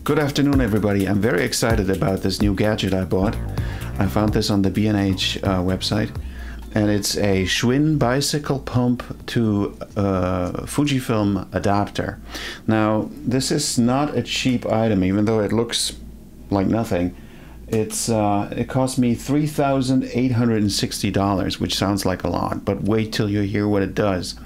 Good afternoon, everybody. I'm very excited about this new gadget I bought. I found this on the B&H website, and it's a Schwinn bicycle pump to Fujifilm adapter. Now, this is not a cheap item, even though it looks like nothing. It cost me $3,860, which sounds like a lot, but wait till you hear what it does.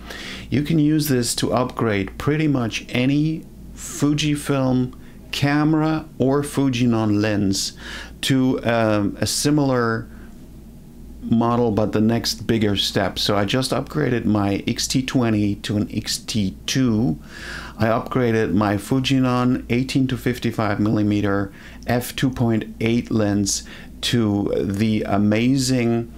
You can use this to upgrade pretty much any Fujifilm camera or Fujinon lens to a similar model, but the next bigger step. So I just upgraded my X-T20 to an X-T2. I upgraded my Fujinon 18 to 55 millimeter f2.8 lens to the amazing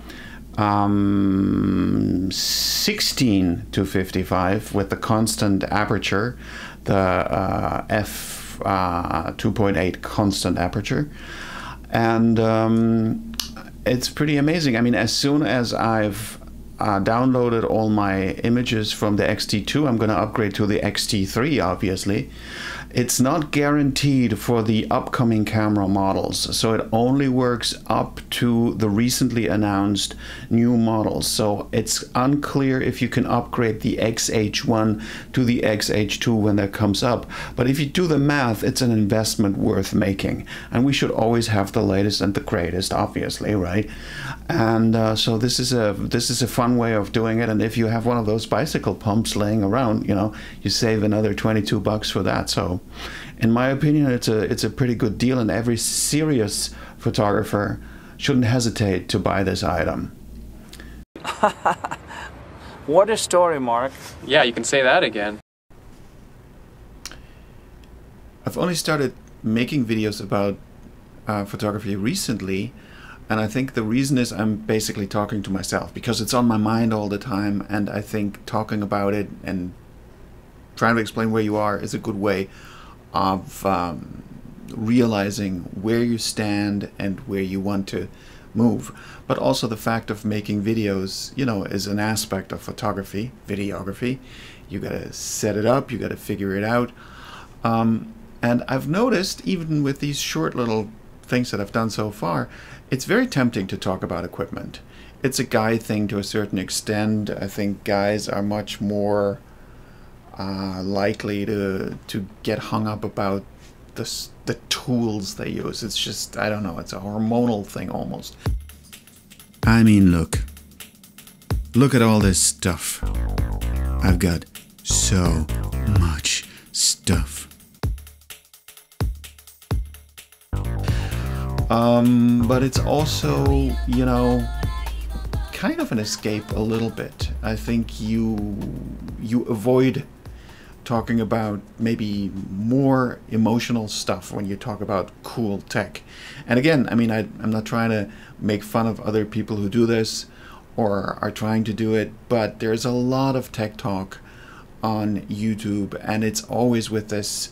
16 to 55 with the constant aperture, the f2.8 constant aperture, and it's pretty amazing. I mean, as soon as I've downloaded all my images from the X-T2, I'm going to upgrade to the X-T3, obviously. It's not guaranteed for the upcoming camera models, so it only works up to the recently announced new models. So it's unclear if you can upgrade the XH1 to the XH2 when that comes up. But if you do the math, it's an investment worth making. And we should always have the latest and the greatest, obviously, right? And so this is a fun way of doing it. And if you have one of those bicycle pumps laying around, you know, you save another 22 bucks for that. So in my opinion, it's a pretty good deal, and every serious photographer shouldn't hesitate to buy this item. What a story, Mark. Yeah, you can say that again. I've only started making videos about photography recently, and I think the reason is I'm basically talking to myself because it's on my mind all the time, and I think talking about it and trying to explain where you are is a good way of realizing where you stand and where you want to move. But also the fact of making videos, you know, is an aspect of photography, videography. You gotta set it up, you gotta figure it out. And I've noticed, even with these short little things that I've done so far, it's very tempting to talk about equipment. It's a guy thing to a certain extent. I think guys are much more likely to get hung up about the tools they use. It's just, I don't know, it's a hormonal thing almost. I mean, look at all this stuff. I've got so much stuff. But it's also, you know, kind of an escape a little bit. I think you avoid talking about maybe more emotional stuff when you talk about cool tech. And again, I mean, I'm not trying to make fun of other people who do this or are trying to do it, but there's a lot of tech talk on YouTube, and it's always with this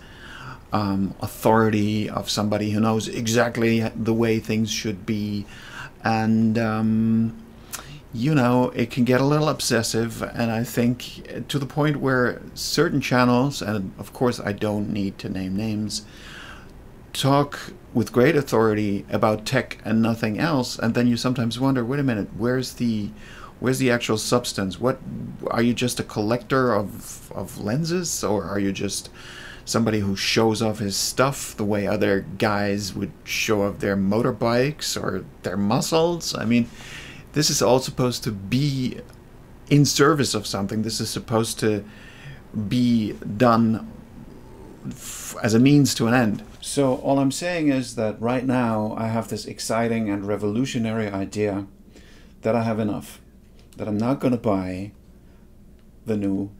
authority of somebody who knows exactly the way things should be. And you know, it can get a little obsessive, and I think to the point where certain channels, and of course I don't need to name names, talk with great authority about tech and nothing else, and then you sometimes wonder, wait a minute, where's the actual substance? What are you, just a collector of lenses, or are you just somebody who shows off his stuff the way other guys would show off their motorbikes or their muscles? I mean, this is all supposed to be in service of something. This is supposed to be done as a means to an end. So all I'm saying is that right now I have this exciting and revolutionary idea that I have enough, that I'm not going to buy the new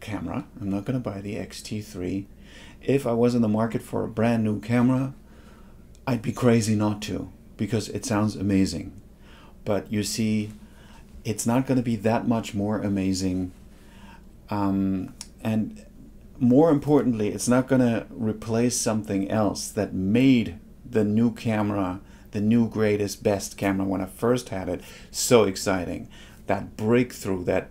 camera. I'm not going to buy the X-T3. If I was in the market for a brand new camera, I'd be crazy not to, because it sounds amazing. But you see, it's not going to be that much more amazing. And more importantly, it's not going to replace something else that made the new camera, the new greatest, best camera when I first had it, so exciting. That breakthrough, that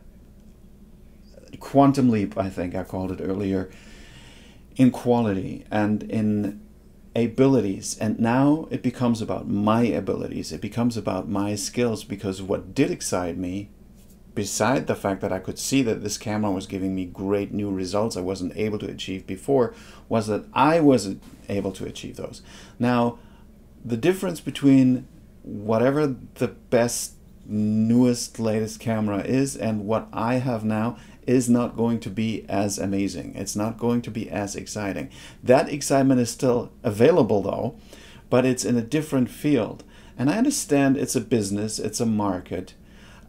quantum leap, I think I called it earlier, in quality and in abilities, and now it becomes about my abilities. It becomes about my skills, because what did excite me, beside the fact that I could see that this camera was giving me great new results I wasn't able to achieve before, was that I wasn't able to achieve those. Now, the difference between whatever the best, newest, latest camera is and what I have now is not going to be as amazing. It's not going to be as exciting. That excitement is still available though, but it's in a different field. And I understand it's a business, it's a market,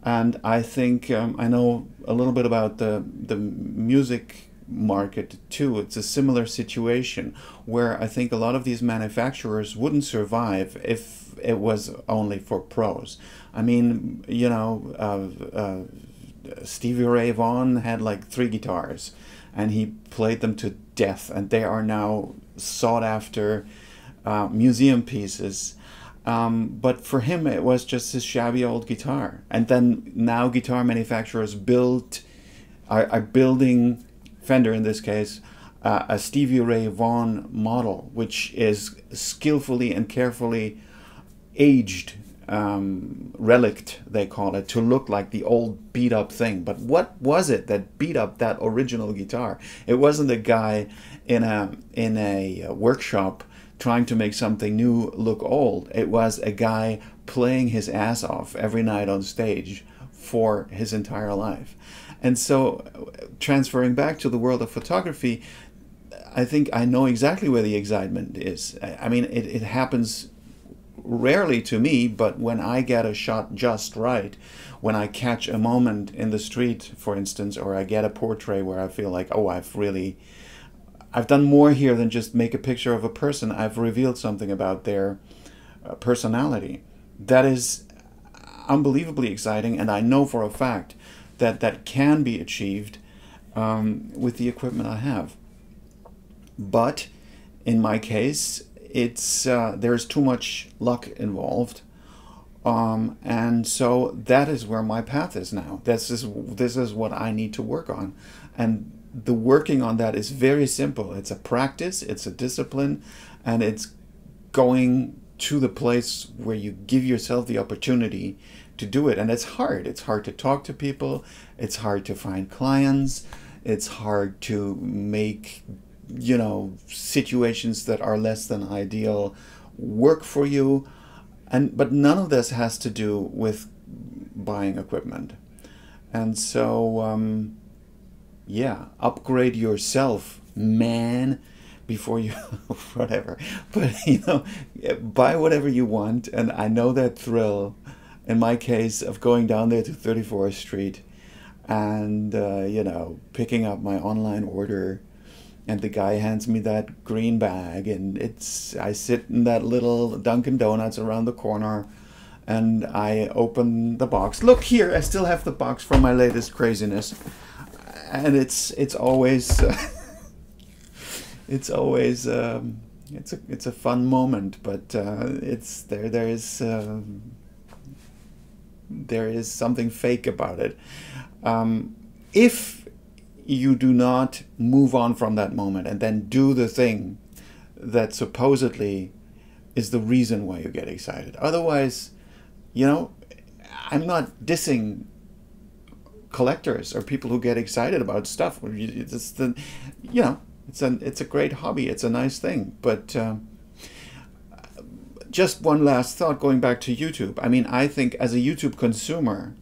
and I think I know a little bit about the music market too. It's a similar situation where I think a lot of these manufacturers wouldn't survive if it was only for pros. I mean, you know, Stevie Ray Vaughan had like 3 guitars and he played them to death, and they are now sought after museum pieces. But for him it was just his shabby old guitar. And then now guitar manufacturers are building, Fender in this case, a Stevie Ray Vaughan model, which is skillfully and carefully aged, relict, they call it, to look like the old beat up thing. But what was it that beat up that original guitar? It wasn't a guy in a workshop trying to make something new look old. It was a guy playing his ass off every night on stage for his entire life. And so, transferring back to the world of photography, I think I know exactly where the excitement is. I mean, it happens rarely to me, but when I get a shot just right, when I catch a moment in the street, for instance, or I get a portrait where I feel like, oh, I've done more here than just make a picture of a person. I've revealed something about their personality. That is unbelievably exciting, and I know for a fact that that can be achieved with the equipment I have. But in my case, it's there's too much luck involved, and so that is where my path is now. This is what I need to work on, and the working on that is very simple. It's a practice, it's a discipline, and it's going to the place where you give yourself the opportunity to do it. And it's hard. It's hard to talk to people. It's hard to find clients. It's hard to make, you know, situations that are less than ideal work for you. But none of this has to do with buying equipment. And so, yeah, upgrade yourself, man, before you whatever. But, you know, buy whatever you want. And I know that thrill, in my case, of going down there to 34th Street and, you know, picking up my online order, and the guy hands me that green bag, and I sit in that little Dunkin' Donuts around the corner, and I open the box. Look here, I still have the box from my latest craziness. And it's always it's a fun moment, but there is something fake about it. If you do not move on from that moment and then do the thing that supposedly is the reason why you get excited. Otherwise, you know, I'm not dissing collectors or people who get excited about stuff. It's a great hobby. It's a nice thing. But just one last thought, going back to YouTube. I mean, I think as a YouTube consumer,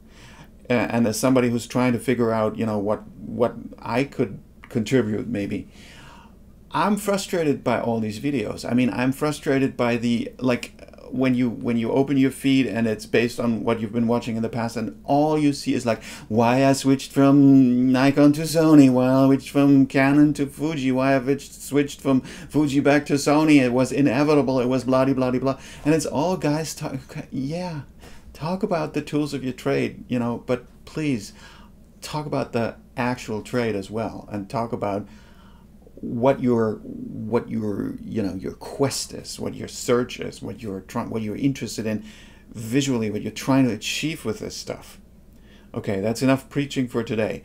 and as somebody who's trying to figure out, you know, what I could contribute, maybe, I'm frustrated by all these videos. I mean, I'm frustrated by the, like, when you open your feed and it's based on what you've been watching in the past, and all you see is like, why I switched from Nikon to Sony, why I switched from Canon to Fuji, why I switched from Fuji back to Sony, it was inevitable, it was blah blah blah blah, and it's all guys talk about the tools of your trade, you know, but please talk about the actual trade as well, and talk about what your you know, your quest is, what your search is, what you're interested in visually, what you're trying to achieve with this stuff. Okay, that's enough preaching for today.